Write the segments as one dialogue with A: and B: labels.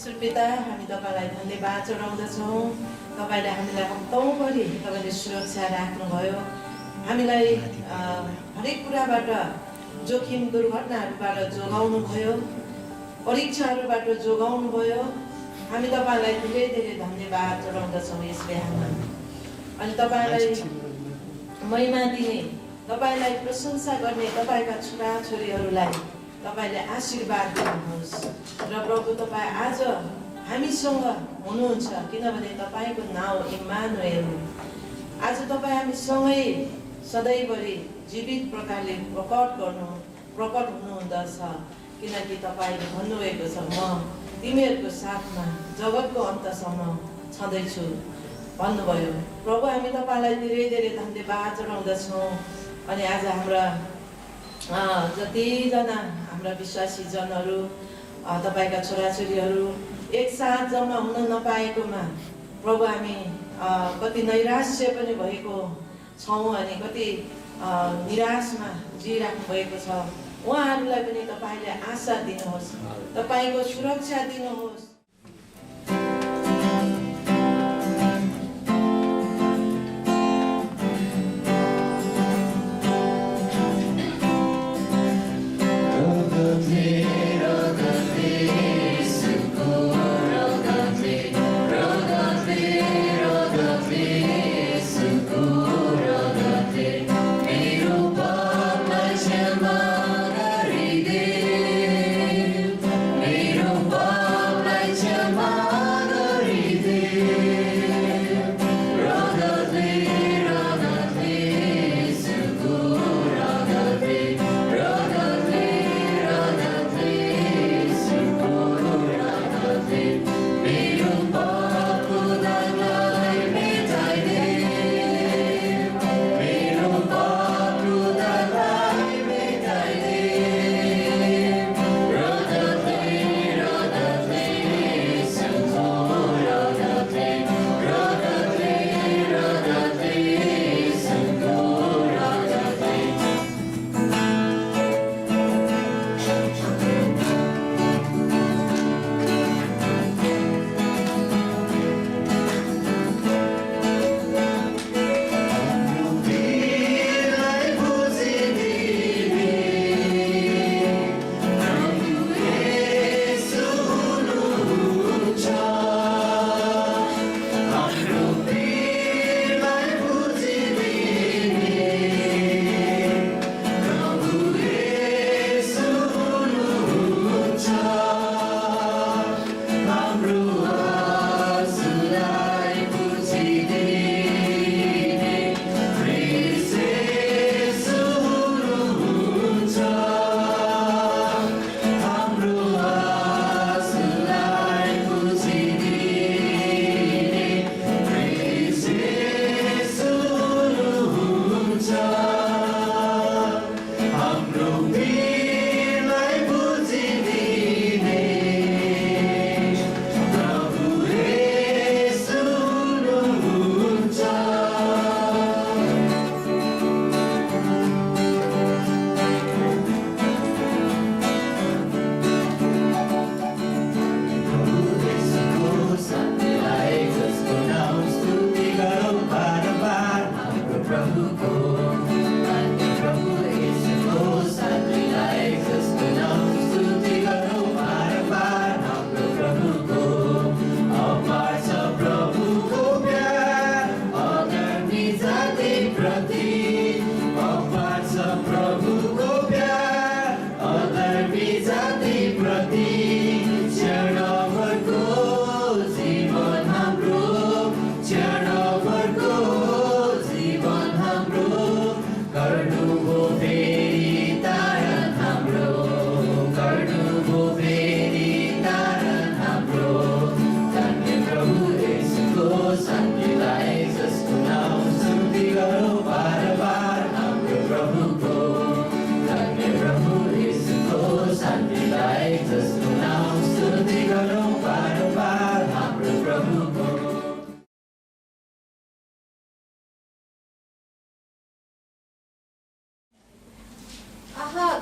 A: ईश्वर पिता, हामी तपाईलाई धन्यवाद चढाउँदछौँ। तपाईले हामीलाई हप्तौँभरि तपाईले सुरक्षा राख्नुभयो। हामीलाई हरेक कुराबाट, जोखिम दुर्घटनाहरूबाट जोगाउनु भयो, परीक्षाहरूबाट जोगाउनु भयो। हामी तपाईलाई धेरै धेरै धन्यवाद चढाउँदछौँ यस बिहानमा। अनि तपाईलाई महिमा दिने, तपाईलाई प्रशंसा गर्ने तपाईका छोराछोरीहरूलाई तपाईले आशीर्वाद दिनुहोस्। र प्रभु, तपाईँ आज हामीसँग हुनुहुन्छ, किनभने तपाईको नाउँ इम्मानुएल। आज तपाईँ हामीसँगै सधैँभरि जीवित प्रकारले प्रकट हुनुहुँदछ, किनकि तपाईँले भन्नुभएको छ, म तिमीहरूको साथमा जगतको अन्तसम्म छँदैछु भन्नुभयो। प्रभु, हामी तपाईँलाई धेरै धेरै धन्यवाद चढाउँदछौँ। अनि आज हाम्रा जतिजना हाम्रा विश्वासी जनहरू, तपाईँका छोराछोरीहरू एकसाथ जम्मा हुन नपाएकोमा प्रभु हामी कति नैराश्य पनि भएको छौँ अनि कति निराशमा जिइराख्नु भएको छ। उहाँहरूलाई पनि तपाईँले आशा दिनुहोस्, तपाईँको सुरक्षा दिनुहोस्।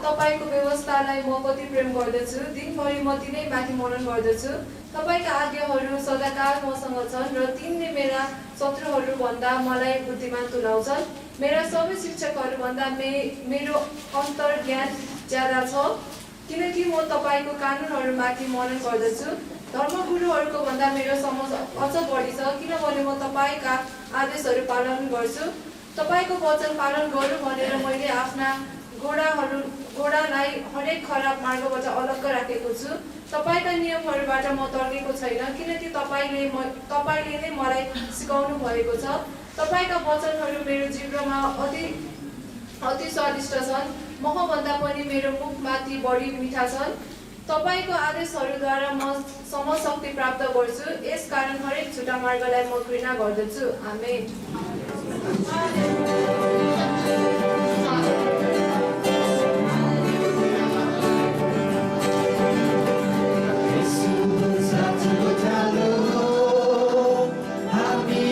B: तपाईँको व्यवस्थालाई म कति प्रेम गर्दछु, दिनभरि म तिनै माथि मनन गर्दछु। तपाईँका आज्ञाहरू सदाकाल मसँग छन् र तिनले मेरा शत्रुहरूभन्दा मलाई बुद्धिमान तुल्याउँछन्। मेरा सबै शिक्षकहरूभन्दा मेरो अन्तर्ज्ञान ज्यादा छ, किनकि म तपाईँको कानुनहरूमाथि मनन गर्दछु। धर्मगुरुहरूको भन्दा मेरो समझ अझ बढी छ, किनभने म तपाईँका आदेशहरू पालन गर्छु। तपाईँको वचन पालन गरौँ भनेर मैले आफ्ना घोडालाई हरेक खराब मार्गबाट अलग राखेको छु। तपाईँका नियमहरूबाट म तर्केको छैन, किनकि तपाईँले नै मलाई सिकाउनु भएको छ। तपाईँका वचनहरू मेरो जिब्रोमा अति स्वादिष्ट छन्, महभन्दा पनि मेरो मुखमाथि बढी मिठा छन्। तपाईँको आदेशहरूद्वारा म समशक्ति प्राप्त गर्छु, यसकारण हरेक झुटा मार्गलाई म घृणा गर्दछु। आमेन।
C: Happy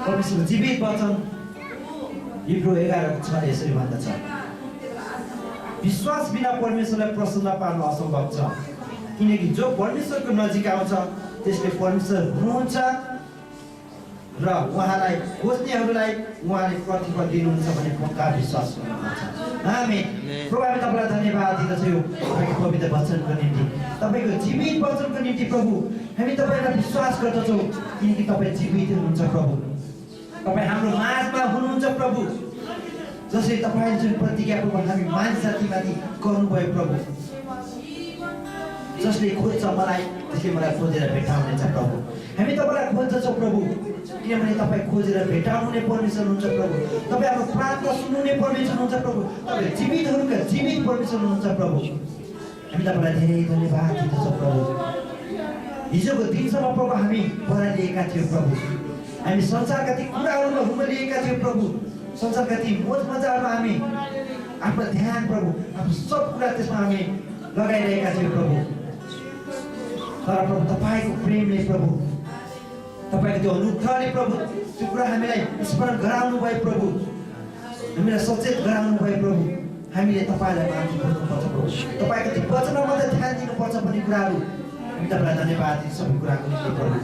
C: परमेश्वरको जीवित वचन हिब्रू 11:6 यसरी भन्दछ, विश्वास बिना परमेश्वरलाई प्रसन्न पार्नु असम्भव छ, किनकि जो परमेश्वरको नजिक आउँछ त्यसले परमेश्वर हुनुहुन्छ र उहाँलाई खोज्नेहरूलाई उहाँले प्रतिफल दिनुहुन्छ भन्ने पक्का विश्वास गर्नुहुन्छ। आमेन। प्रभु हामी तपाईँलाई धन्यवाद दिँदछौँ तपाईँको पवित्र वचनको निम्ति, तपाईँको जीवित वचनको निम्ति। प्रभु हामी तपाईँलाई विश्वास गर्दछौँ किनकि तपाईँ जीवित हुनुहुन्छ। प्रभु तपाईँ हाम्रो माझमा हुनुहुन्छ। प्रभु जसरी तपाईँले जुन प्रतिज्ञा प्रभु हामी मानिस जातिमाथि गर्नुभयो, प्रभु जसले खोज्छ मलाई त्यसले मलाई खोजेर भेटाउनेछ। प्रभु हामी तपाईँलाई खोज्दछौँ प्रभु, किनभने तपाईँ खोजेर भेटाउने परमेश्वर हुनुहुन्छ। प्रभु तपाईँ हाम्रो प्रार्थना सुन्नुहुने परमेश्वर हुनुहुन्छ। प्रभु तपाईँ जीवितहरूका जीवित परमेश्वर हुनुहुन्छ। प्रभु हामी तपाईँलाई धेरै धन्यवाद दिँदछौँ। प्रभु हिजोको दिनसम्म प्रभु हामी बरालिएका थियौँ। प्रभु हामी संसारका ती कुराहरूमा रुमलिएका थियौँ। प्रभु संसारका ती मोज मजाहरूमा हामी आफ्नो ध्यान प्रभु आफ्नो सब कुरा त्यसमा हामी लगाइरहेका थियौँ। प्रभु तर प्रभु तपाईँको प्रेमले प्रभु तपाईँको त्यो अनुग्रहले प्रभु त्यो कुरा हामीलाई स्मरण गराउनु भयो। प्रभु हामीलाई सचेत गराउनु भयो। प्रभु हामीले तपाईँलाई माथि बोल्नुपर्छ। प्रभु तपाईँको त्यो वचनमा मात्रै ध्यान दिनुपर्छ भन्ने कुराहरू हामी तपाईँलाई धन्यवाद दिन्छौँ सबै कुराको निम्ति। प्रभु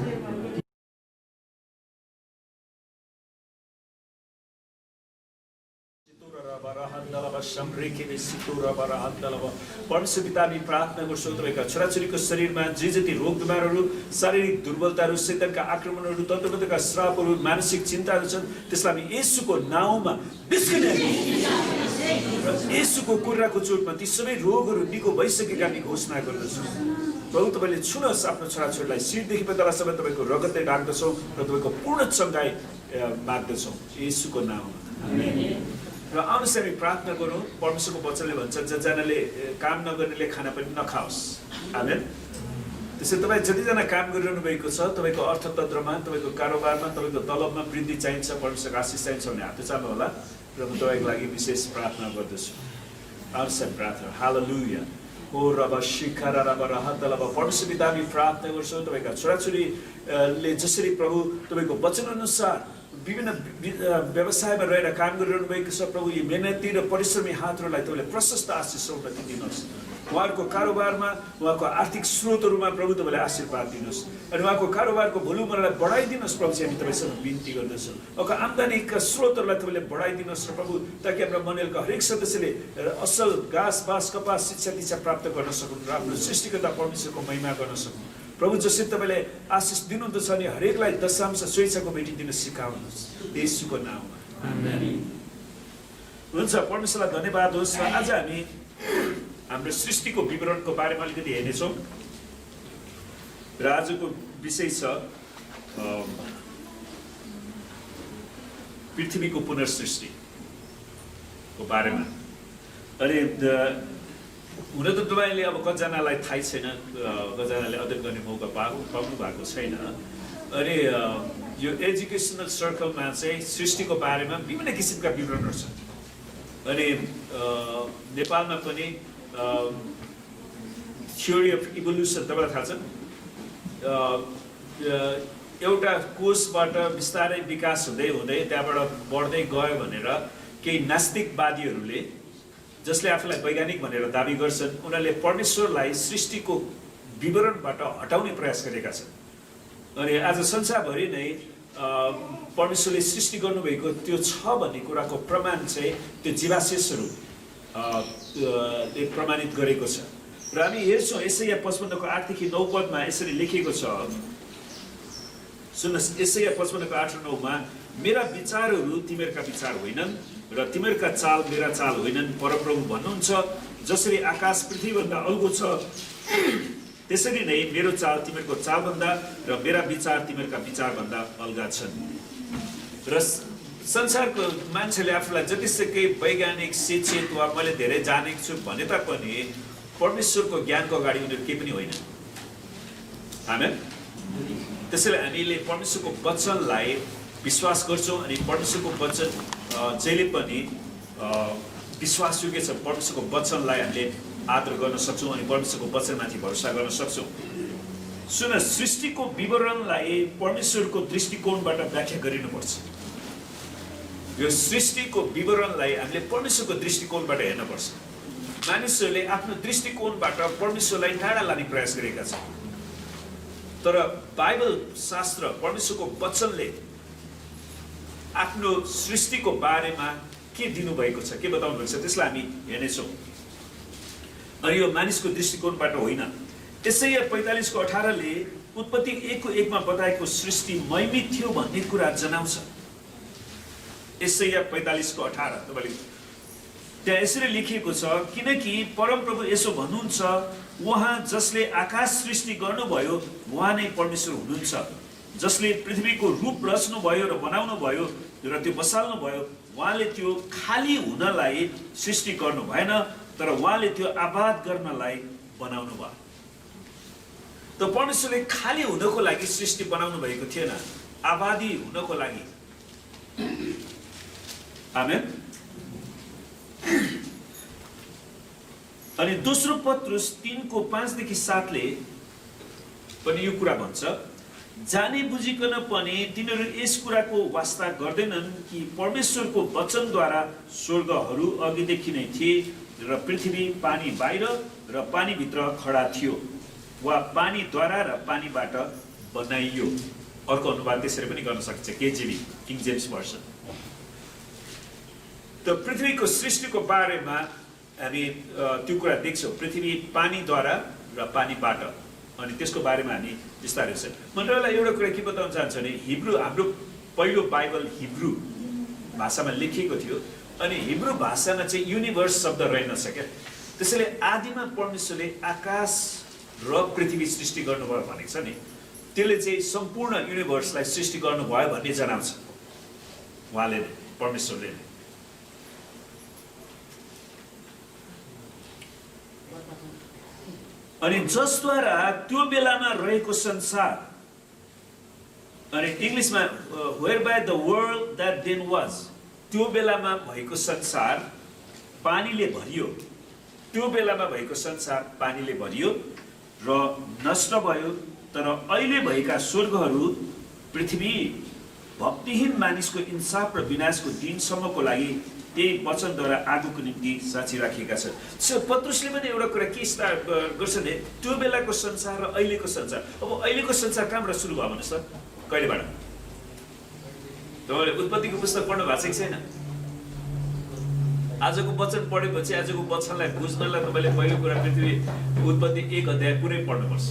D: परमेश्वर पिता हामी प्रार्थना गर्छौँ तपाईँका छोराछोरीको शरीरमा जे जति रोग बिमारहरू, शारीरिक दुर्बलताहरू, शैतानका आक्रमणहरू, तन्त्रमन्त्रका श्रापहरू, मानसिक चिन्ताहरू छन्, त्यसलाई हामी येशूको नाउँमा येशूको कुराको चोटमा ती सबै रोगहरू निको भइसकेका हामी घोषणा गर्दछौँ। प्रभु तपाईँले छुनुहोस् आफ्नो छोराछोरीलाई, शिरदेखि तलसम्म तपाईँको रगतले ढाक्दछौँ र तपाईँको पूर्ण चङ्गाई माग्दछौँ येशूको नाउँमा। र आउनुहोस् हामी प्रार्थना गरौँ। परमेश्वरको वचनले भन्छ जजनाले काम नगर्नेले खाना पनि नखाओस्। आमेन। त्यसै तपाईँ जतिजना काम गरिरहनु भएको छ, तपाईँको अर्थतन्त्रमा, तपाईँको कारोबारमा, तपाईँको तलबमा वृद्धि चाहिन्छ, परमेश्वरको आशिष चाहिन्छ भने हात उचाल्नु होला र म तपाईँको लागि विशेष प्रार्थना गर्दछु। आउनुहोस् हामी प्रार्थना। हालेलुया। ओ रब शिखर रब रहतलब परमेश्वर पिता हामी प्रार्थना गर्छौँ तपाईँका छोराछोरीले जसरी प्रभु तपाईँको वचन अनुसार विभिन्न व्यवसायमा रहेर काम गरिरहनु भएको छ, प्रभु यी मेहनती र परिश्रमी हातहरूलाई तपाईँले प्रशस्त आशिष उन्नति दिनुहोस्। उहाँहरूको कारोबारमा, उहाँको आर्थिक स्रोतहरूमा प्रभु तपाईँले आशीर्वाद दिनुहोस् अनि उहाँको कारोबारको भोल्युमहरूलाई बढाइदिनुहोस्। प्रभु चाहिँ हामी तपाईँसँग बिन्ती गर्दछौँ। उहाँको आम्दानीका स्रोतहरूलाई तपाईँले बढाइदिनुहोस् र प्रभु ताकि हाम्रो मनलका हरेक सदस्यले असल घाँस बाँस कपास शिक्षा दीक्षा प्राप्त गर्न सकुन् र आफ्नो सृष्टिकर्ता परमेश्वरको महिमा गर्न सकुन्। प्रभु जसरी तपाईँले आशिष दिनुहुँदछ अनि हरेकलाई दशांश स्वेच्छाको भेटी दिन सिकाउनुहोस् येशूको नाउँमा। हुन्छ, परमेश्वरलाई धन्यवाद होस्। र आज हामी हाम्रो सृष्टिको विवरणको बारेमा अलिकति हेर्नेछौँ र आजको विषय छ पृथ्वीको पुनर्सृष्टिको बारेमा। अनि हुन त तपाईँले अब कतिजनालाई थाहै छैन, कतिजनाले अध्ययन गर्ने मौका पाउनु भएको छैन। अनि यो एजुकेसनल सर्कलमा चाहिँ सृष्टिको बारेमा विभिन्न किसिमका विवरणहरू छन्। अनि नेपालमा पनि थ्योरी अफ इभोल्युसन तपाईँलाई थाहा छ, एउटा कोषबाट बिस्तारै विकास हुँदै हुँदै त्यहाँबाट बढ्दै गयो भनेर केही नास्तिकवादीहरूले, जसले आफूलाई वैज्ञानिक भनेर दाबी गर्छन्, उनीहरूले परमेश्वरलाई सृष्टिको विवरणबाट हटाउने प्रयास गरेका छन्। अनि आज संसारभरि नै परमेश्वरले सृष्टि गर्नुभएको त्यो छ भन्ने कुराको प्रमाण चाहिँ त्यो जीवाशेषहरू प्रमाणित गरेको छ। र हामी हेर्छौँ यसैया 55 को 8 देखि 9 पदमा यसरी लेखिएको छ। सुन्नुहोस्, यसैया 55 को 8 र 9 मा मेरा विचारहरू तिमीहरूका विचार होइनन् र तिमीहरूका चाल मेरा चाल होइनन्, परप्रभु भन्नुहुन्छ। जसरी आकाश पृथ्वीभन्दा अल्गो छ त्यसरी नै मेरो चाल तिमीहरूको चालभन्दा र मेरा विचार तिमीहरूका विचारभन्दा अलगा छन्। र संसारको मान्छेले आफूलाई जतिसुकै वैज्ञानिक शिक्षित वा मैले धेरै जानेको छु भने तापनि परमेश्वरको ज्ञानको अगाडि उनीहरू केही पनि होइन। आमेन। त्यसैले हामीले परमेश्वरको वचनलाई विश्वास गर्छौँ अनि परमेश्वरको वचन जहिले पनि विश्वासयोग्य छ। परमेश्वरको वचनलाई हामीले आदर गर्न सक्छौँ अनि परमेश्वरको वचनमाथि भरोसा गर्न सक्छौँ। सुन, सृष्टिको विवरणलाई परमेश्वरको दृष्टिकोणबाट व्याख्या गरिनुपर्छ। यो सृष्टिको विवरणलाई हामीले परमेश्वरको दृष्टिकोणबाट हेर्नुपर्छ। मानिसहरूले आफ्नो दृष्टिकोणबाट परमेश्वरलाई टाढा लाने प्रयास गरेका छन्, तर बाइबल शास्त्र परमेश्वरको वचनले आफ्नो सृष्टिको बारेमा के दिनुभएको छ, के बताउनु भएको छ, त्यसलाई हामी हेर्नेछौँ। अनि यो मानिसको दृष्टिकोणबाट होइन। यसैया 45:18ले उत्पत्ति 1:1मा बताएको सृष्टि महिमित थियो भन्ने कुरा जनाउँछ। यसैया 45:18 तपाईँले त्यहाँ यसरी लेखिएको छ, किनकि परमप्रभु यसो भन्नुहुन्छ, उहाँ जसले आकाश सृष्टि गर्नुभयो उहाँ नै परमेश्वर हुनुहुन्छ, जसले पृथ्वीको रूप रच्नुभयो र बनाउनु भयो र त्यो बसाल्नु भयो। उहाँले त्यो खाली हुनलाई सृष्टि गर्नु भएन, तर उहाँले त्यो आबाद गर्नलाई बनाउनु भयो। त परमेश्वरले खाली हुनको लागि सृष्टि बनाउनु भएको थिएन, आबादी हुनको लागि। आमेन। अनि दोस्रो पत्रुस 3:5-7ले पनि यो कुरा भन्छ, जाने बुझिकन पनि तिनीहरू यस कुराको वास्ता गर्दैनन् कि परमेश्वरको वचनद्वारा स्वर्गहरू अघिदेखि नै थिए र पृथ्वी पानी बाहिर र पानीभित्र खडा थियो, वा पानीद्वारा र पानीबाट बनाइयो। अर्को अनुवाद त्यसरी पनि गर्न सकिन्छ, केजीबी, किङ जेम्स भर्सन। त पृथ्वीको सृष्टिको बारेमा हामी त्यो कुरा देख्छौँ, पृथ्वी पानीद्वारा र पानीबाट, अनि त्यसको बारेमा हामी विस्तारै छ। म तपाईँलाई एउटा कुरा के बताउन चाहन्छु भने, हिब्रू, हाम्रो पहिलो बाइबल हिब्रू भाषामा लेखिएको थियो, अनि हिब्रू भाषामा चाहिँ युनिभर्स शब्द रहेनछ क्या। त्यसैले आदिमा परमेश्वरले आकाश र पृथ्वी सृष्टि गर्नुभयो भनेको छ नि, त्यसले चाहिँ सम्पूर्ण युनिभर्सलाई सृष्टि गर्नुभयो भन्ने जनाउँछ उहाँले, परमेश्वरले। अनि जसद्वारा त्यो बेलामा रहेको संसार, अनि इङ्ग्लिसमा where by the world that then was, त्यो बेलामा भएको संसार पानीले भरियो, त्यो बेलामा भएको संसार पानीले भरियो र नष्ट भयो। तर अहिले भएका स्वर्गहरू पृथ्वी भक्तिहीन मानिसको इन्साफ र विनाशको दिनसम्मको लागि त्यही वचनद्वारा आगोको निम्ति साँची राखिएका छन्। पत्रुसले पनि एउटा कुरा के स्टार्ट गर्छ भने, त्यो बेलाको संसार र अहिलेको संसार। अब अहिलेको संसार कहाँबाट सुरु भयो भन्नुहोस् त, कहिलेबाट? तपाईँले उत्पत्तिको पुस्तक पढ्नु भएको छ कि छैन? आजको वचन पढेपछि आजको वचनलाई बुझ्नलाई तपाईँले पहिलो कुरा पृथ्वी उत्पत्ति 1 अध्याय पुरै पढ्नुपर्छ।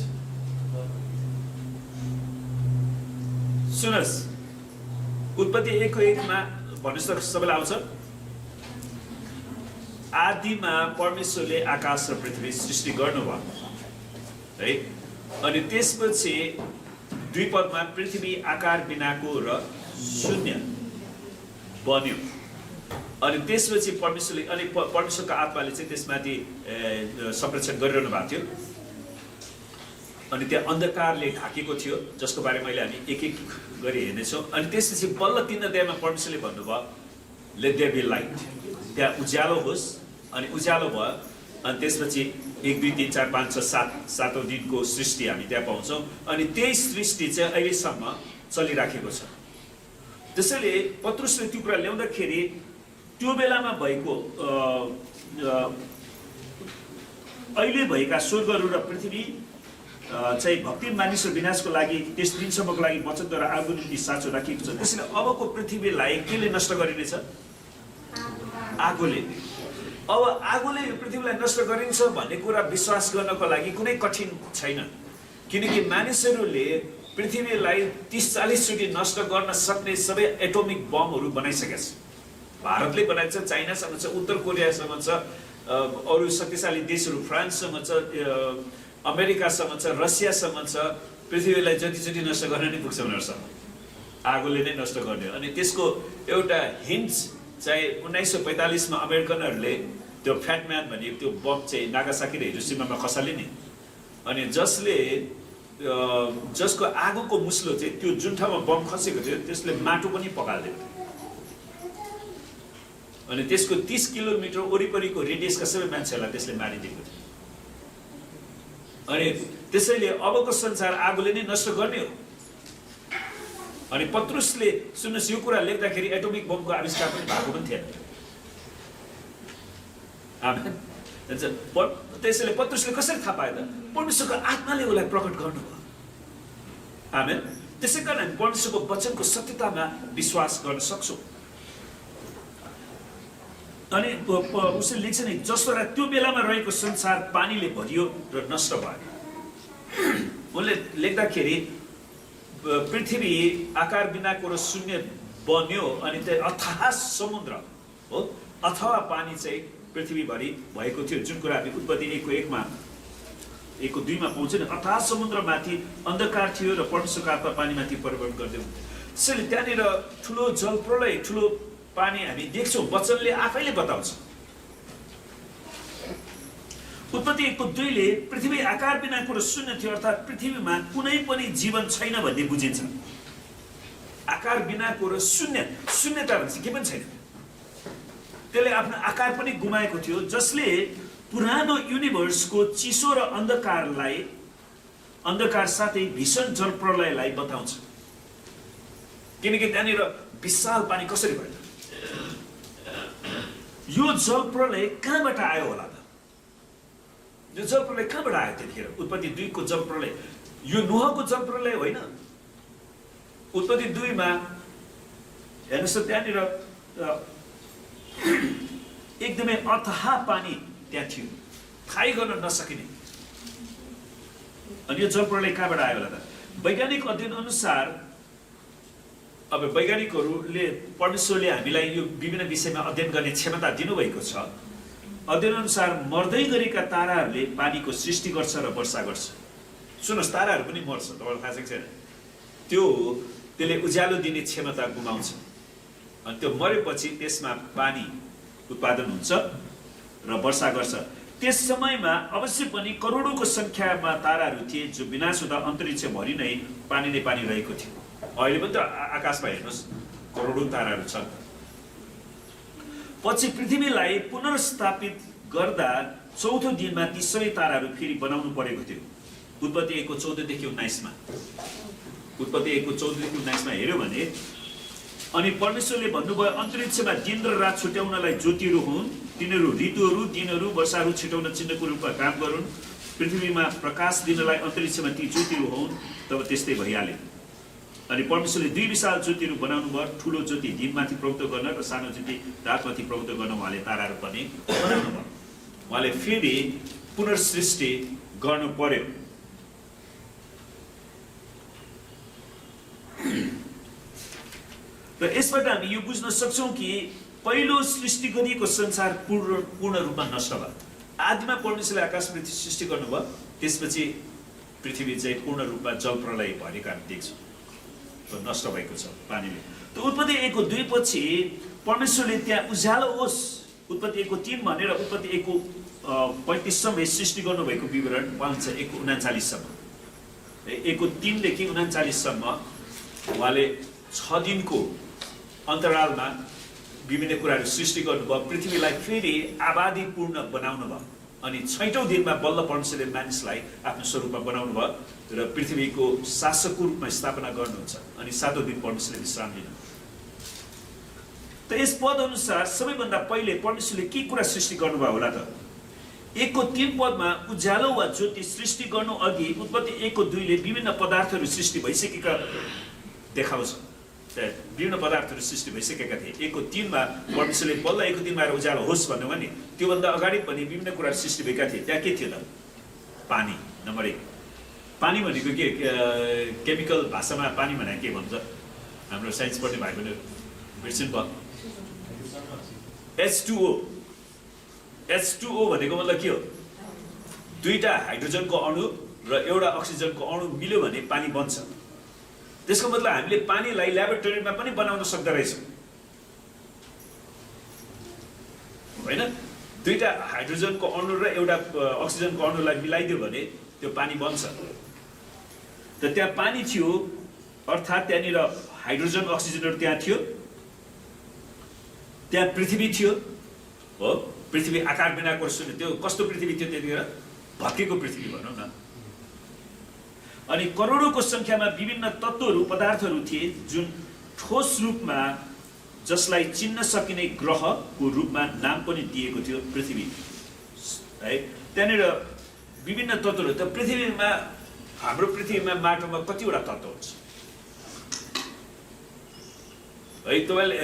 D: सुन्नुहोस्, उत्पत्ति 1:1मा भन्नुहोस् त सबैलाई आउँछ, आदिमा परमेश्वरले आकाश र पृथ्वी सृष्टि गर्नुभयो है। अनि त्यसपछि 2 पदमा पृथ्वी आकार बिनाको र शून्य बन्यो। अनि त्यसपछि परमेश्वरले, अनि परमेश्वरको आत्माले चाहिँ त्यसमाथि संरक्षण गरिरहनु भएको थियो। अनि त्यहाँ अन्धकारले ढाकेको थियो, जसको बारेमा अहिले हामी एक एक गरी हेर्नेछौँ। अनि त्यसपछि बल्ल 3 अध्यायमा परमेश्वरले भन्नुभयो, लेट देयर बी लाइट, त्यहाँ उज्यालो होस्, अनि उज्यालो भयो। अनि त्यसपछि 1, 2, 3, 4, 5, 6, 7 दिनको सृष्टि हामी त्यहाँ पाउँछौँ। अनि त्यही सृष्टि चाहिँ अहिलेसम्म चलिराखेको छ। त्यसैले पत्रुसले त्यो कुरा ल्याउँदाखेरि त्यो बेलामा भएको अहिले भएका स्वर्गहरू र पृथ्वी चाहिँ भक्ति मानिस र विनाशको लागि त्यस दिनसम्मको लागि वचनद्वारा आगो निम्ति साँचो राखिएको छ। त्यसैले अबको पृथ्वीलाई केले नष्ट गरिनेछ? आगोले। अब आगोले यो पृथ्वीलाई नष्ट गरिन्छ भन्ने कुरा विश्वास गर्नको लागि कुनै कठिन छैन, किनकि मानिसहरूले पृथ्वीलाई 30-40 चोटि नष्ट गर्न सक्ने सबै एटोमिक बमहरू बनाइसकेका छ। भारतले बनाएको छ, चाइनासँग छ, उत्तर कोरियासँग छ, अरू शक्तिशाली देशहरू फ्रान्ससँग छ, अमेरिकासँग छ, रसियासँग छ। पृथ्वीलाई जतिचोटि नष्ट गर्न नै पुग्छ उनीहरूसँग, आगोले नै नष्ट गर्ने। अनि त्यसको एउटा हिन्ट चाहिँ 1945मा अमेरिकनहरूले त्यो फ्याटम्यान भन्ने त्यो बम चाहिँ नागासाकी र हिरोसिमामा खसाले नि, अनि जसको आगोको मुस्लो चाहिँ त्यो जुन ठाउँमा बम खसेको थियो त्यसले माटो पनि पकाल्दियो। अनि त्यसको 30 किलोमिटर वरिपरिको रेडियसका सबै मान्छेहरूलाई त्यसले मारिदिएको थियो। अनि त्यसैले अबको संसार आगोले नै नष्ट गर्ने हो। अनि पत्रुसले सुन्नुहोस् यो कुरा लेख्दाखेरि एटोमिक बमको आविष्कार पनि भएको पनि थिएन। आमेन। त्यसैले पत्रुसले कसरी थाहा पायो त? परमेश्वरको आत्माले उसलाई प्रकट गर्नुभयो। आमेन। त्यसै कारण हामी परमेश्वरको वचनको सत्यतामा विश्वास गर्न सक्छौँ। अनि उसले लेख्छ नि, जसद्वारा त्यो बेलामा रहेको संसार पानीले भरियो र नष्ट भयो। उनले लेख्दाखेरि पृथ्वी आकार बिनाको र शून्य बन्यो अनि त्यो अथाह समुद्र हो, अथवा पानी चाहिँ पृथ्वीभरि भएको थियो, जुन कुरा हामी उत्पत्ति 1:1मा 1:2मा पाउँछ नि। अथाह समुद्रमाथि अन्धकार थियो र परमेश्वरको आत्मा पानीमाथि परिवर्तन गर्दै हुन्थ्यो। त्यसैले त्यहाँनिर ठुलो जल प्रलय, ठुलो पानी हामी देख्छौँ, वचनले आफैले बताउँछ। उत्पत्ति 1:2ले पृथ्वी आकार बिनाको र शून्य थियो, अर्थात् पृथ्वीमा कुनै पनि जीवन छैन भन्ने बुझिन्छ। आकार बिनाको र शून्यता भन्छ के पनि छैन। त्यसले आफ्नो आकार पनि गुमाएको थियो, जसले पुरानो युनिभर्सको चिसो र अन्धकार साथै भीषण जल प्रलयलाई बताउँछ। किनकि त्यहाँनिर विशाल पानी कसरी भयो? यो जल प्रलय कहाँबाट आयो होला त? यो जल प्रलय कहाँबाट आयो त्यतिखेर? उत्पत्ति 2को जल प्रलय यो नोहको जल प्रलय होइन। उत्पत्ति 2मा हेर्नुहोस् त, त्यहाँनिर एकदमै अथाह पानी त्यहाँ थियो, थाहै गर्न नसकिने। अनि यो जल प्रलय कहाँबाट आयो होला त? वैज्ञानिक अध्ययन अनुसार, अब वैज्ञानिकहरूले परमेश्वरले हामीलाई यो विभिन्न विषयमा अध्ययन गर्ने क्षमता दिनुभएको छ। अध्ययन अनुसार मर्दै गरेका ताराहरूले पानीको सृष्टि गर्छ र वर्षा गर्छ। सुन्नुहोस्, ताराहरू पनि मर्छ, तपाईँलाई थाहा छ कि छैन? त्यसले उज्यालो दिने क्षमता गुमाउँछ, अनि त्यो मरेपछि त्यसमा पानी उत्पादन हुन्छ र वर्षा गर्छ। त्यस समयमा अवश्य पनि करोडौँको संख्यामा ताराहरू थिए, जो विनाश हुँदा अन्तरिक्षभरि नै पानी रहेको थियो। अहिले पनि त आकाशमा हेर्नुहोस्, करोडौँ ताराहरू छन्। पछि पृथ्वीलाई पुनर्स्थापित गर्दा चौथो दिनमा ती सबै ताराहरू फेरि बनाउनु परेको थियो। उत्पत्ति 1:14-19मा उत्पत्ति 1:14-19मा हेऱ्यो भने, अनि परमेश्वरले भन्नुभयो, अन्तरिक्षमा दिन र रात छुट्याउनलाई ज्योतिहरू हुन्, तिनीहरू ऋतुहरू, दिनहरू, वर्षाहरू छिटाउन चिन्हको रूपमा काम गरून्, पृथ्वीमा प्रकाश दिनलाई अन्तरिक्षमा ती ज्योतिहरू हुन्। तब त्यस्तै भइहाल्यो। अनि परमेश्वरले 2 विशाल ज्योतिहरू बनाउनु भयो, ठुलो ज्योति दिनमाथि प्रभुत्व गर्न र सानो ज्योति रातमाथि प्रभुत्व गर्न उहाँले ताराहरू पनि बनाउनु भयो। उहाँले फेरि पुनर्सृष्टि गर्नु पर्यो। र यसबाट हामी यो बुझ्न सक्छौँ कि पहिलो सृष्टि गरिएको संसार पूर्ण रूपमा नष्ट भयो। आदिमा परमेश्वरले आकाश पृथ्वी सृष्टि गर्नुभयो, त्यसपछि पृथ्वी चाहिँ पूर्ण रूपमा जल प्रलय भएको हामी देख्छौँ, नष्ट भएको छ पानीले। त उत्पत्ति 1:2 पछि परमेश्वरले त्यहाँ उज्यालो होस्, उत्पत्ति 1:3 भनेर उत्पत्ति 1:35सम्म सृष्टि गर्नुभएको विवरण पाउँछ। 1:39सम्म 1:3देखि 39सम्म उहाँले 6 दिनको अन्तरालमा विभिन्न कुराहरू सृष्टि गर्नुभयो, पृथ्वीलाई फेरि आबादीपूर्ण बनाउनु भयो। अनि 6औं दिनमा बल्ल परमेश्वरले मानिसलाई आफ्नो स्वरूपमा बनाउनु भयो र पृथ्वीको शासकको रूपमा स्थापना गर्नुहुन्छ। अनि 7औं दिन परमेश्वरले विश्राम लिनु। त यस पद अनुसार सबैभन्दा पहिले परमेश्वरले के कुरा सृष्टि गर्नुभयो होला त? 1:3 पदमा उज्यालो वा ज्योति सृष्टि गर्नु अघि उत्पत्ति 1:2ले विभिन्न पदार्थहरू सृष्टि भइसकेका देखाउँछ। विभिन्न पदार्थहरू सृष्टि भइसकेका थिए। 1:3मा परमेश्वरले बल्ल 1:3मा आएर उज्यालो होस् भन्नुभयो नि, त्योभन्दा अगाडि पनि विभिन्न कुराहरू सृष्टि भएका थिए। त्यहाँ के थियो त? पानी। नम्बर 1 पानी भनेको के? केमिकल भाषामा पानी भने के भन्छ? हाम्रो साइन्स पढ्ने भाइ पनि बिर्सिनु भयो। H2O भनेको मतलब के हो? 2टा हाइड्रोजनको अणु र एउटा अक्सिजनको अणु मिल्यो भने पानी बन्छ। त्यसको मतलब हामीले पानीलाई ल्याबोरेटरीमा पनि बनाउन सक्दो रहेछौँ, होइन? 2टा हाइड्रोजनको अणु र एउटा अक्सिजनको अणुलाई मिलाइदियो भने त्यो पानी बन्छ। त त्यहाँ पानी थियो, अर्थात् त्यहाँनिर हाइड्रोजन अक्सिजनहरू त्यहाँ थियो। त्यहाँ पृथ्वी थियो, हो? पृथ्वी आकार बिनाको शून्य। त्यो कस्तो पृथ्वी थियो त्यतिखेर? भत्केको पृथ्वी भनौँ न। अनि करोडौँको सङ्ख्यामा विभिन्न तत्त्वहरू पदार्थहरू थिए जुन ठोस रूपमा जसलाई चिन्न सकिने ग्रहको रूपमा नाम पनि दिएको थियो पृथ्वी है। त्यहाँनिर विभिन्न तत्त्वहरू त पृथ्वीमा हाम्रो पृथ्वीमा माटोमा कतिवटा तत्त्व हुन्छ है। तपाईँले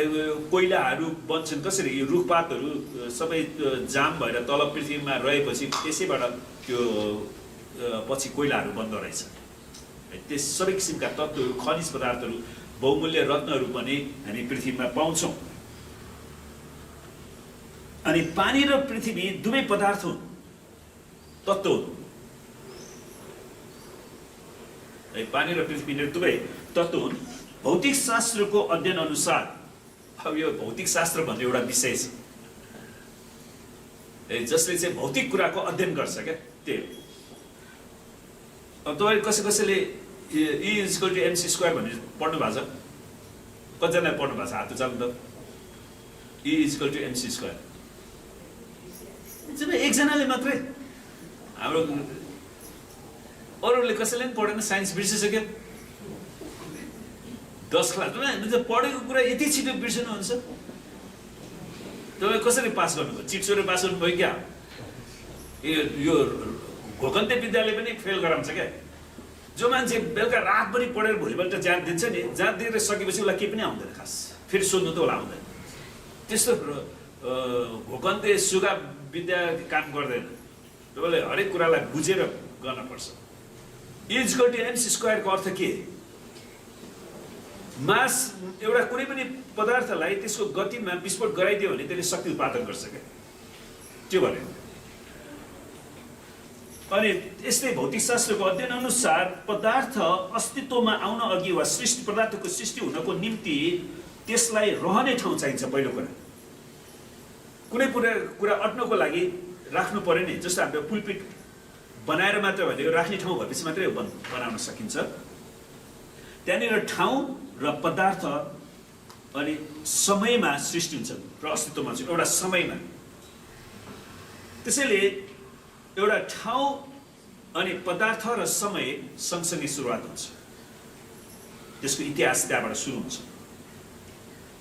D: कोइलाहरू बन्छन् कसरी, यो रुखपातहरू सबै जाम भएर तल पृथ्वीमा रहेपछि त्यसैबाट त्यो पछि कोइलाहरू बन्दो रहेछ। त्यस सबै किसिमका तत्त्वहरू खनिज पदार्थहरू बहुमूल्य रत्नहरू पनि हामी पृथ्वीमा पाउँछौँ। अनि पानी र पृथ्वी दुवै पदार्थ हुन्, तत्त्व हुन् है। पानी र पृथ्वी दुवै तत्त्व हुन्। भौतिक शास्त्रको अध्ययन अनुसार, अब यो भौतिक शास्त्र भन्ने एउटा विषय छ जसले चाहिँ भौतिक कुराको अध्ययन गर्छ क्या, त्यही। अब तपाईँ कसैले E=mc² भन्ने पढ्नु भएको छ? कतिजनाले पढ्नु भएको छ? हात उचाल्नु त। E=mc²। जब एकजनाले मात्रै, हाम्रो अरूले कसैले पनि पढेन, साइन्स बिर्सिसक्यो। 10 क्लास पढेको कुरा यति छिटो बिर्सिनुहुन्छ। तपाईँ कसरी पास गर्नुभयो? चिटसोरे पास गर्नुभयो क्या? यो घोकन्ते विद्यालय पनि फेल गराउँछ क्या। जो मान्छे बेलुका रातभरि पढेर भोलिपल्ट जान दिन्छ नि, जान दिएर सकेपछि उसलाई केही पनि आउँदैन खास, फेरि सोध्नु त उसलाई आउँदैन। त्यस्तो घोकन्ते सुगा विद्या काम गर्दैन। तपाईँले हरेक कुरालाई बुझेर गर्नुपर्छ। E=mc² को अर्थ के? मास एउटा कुनै पनि पदार्थलाई त्यसको गतिमा विस्फोट गराइदियो भने त्यसले शक्ति उत्पादन गर्छ क्या, त्यो भने। अनि यस्तै भौतिक शास्त्रको अध्ययन अनुसार पदार्थ अस्तित्वमा आउन अघि वा पदार्थको सृष्टि हुनको निम्ति त्यसलाई रहने ठाउँ चाहिन्छ। पहिलो कुरा, कुनै कुरा अट्नको लागि राख्नु पर्यो नि। जस्तो हाम्रो पुलपिट बनाएर मात्र भनेको राख्ने ठाउँ भएपछि मात्रै बनाउन सकिन्छ। त्यहाँनिर ठाउँ र पदार्थ अनि समयमा सृष्टि हुन्छ र अस्तित्वमा चाहिँ एउटा समयमा। त्यसैले एउटा ठाउँ अनि पदार्थ र समय सँगसँगै सुरुवात हुन्छ, त्यसको इतिहास त्यहाँबाट सुरु हुन्छ।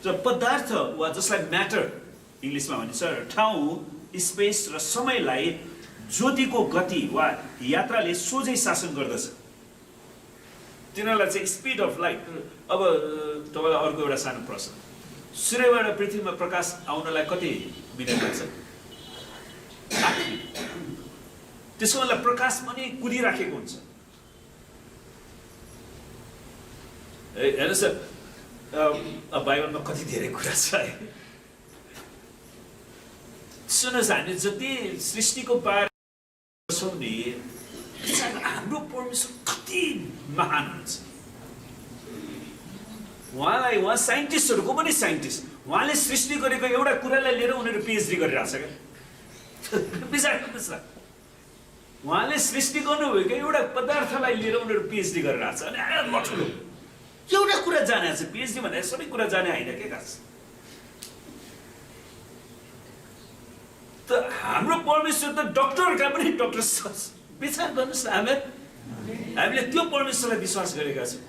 D: र पदार्थ वा जसलाई म्याटर इङ्ग्लिसमा भनिन्छ, ठाउँ, स्पेस र समयलाई ज्योतिको गति वा यात्राले सोझै शासन गर्दछ। तिनीहरूलाई चाहिँ स्पिड अफ लाइट। अब तपाईँलाई अर्को एउटा सानो प्रश्न, सूर्यबाट पृथ्वीमा प्रकाश आउनलाई कति मिनट लाग्छ? 8 मिनट। त्यसको मतलब प्रकाश पनि कुदिराखेको हुन्छ। हेर्नुहोस्, बाइबलमा कति धेरै कुरा छ है। सुन्नुहोस्, हामी जति सृष्टिको बारेमा छौँ नि, हाम्रो परमेश्वर कति महान हुन्छ। उहाँ साइन्टिस्टहरूको पनि साइन्टिस्ट, उहाँले सृष्टि गरेको एउटा कुरालाई लिएर उनीहरू पिएचडी गरिरहेछ क्या। विचार गर्नुहोस् न, उहाँले सृष्टि गर्नुभएको एउटा पदार्थलाई लिएर उनीहरू पिएचडी गरिरहेछ। अनि ठुलो एउटा कुरा जाने छ। पिएचडी भनेर सबै कुरा जाने होइन के खास। त हाम्रो परमेश्वर त डक्टरका पनि डक्टर छ। विचार गर्नुहोस् न, हामीले त्यो परमेश्वरलाई विश्वास गरेका छौँ।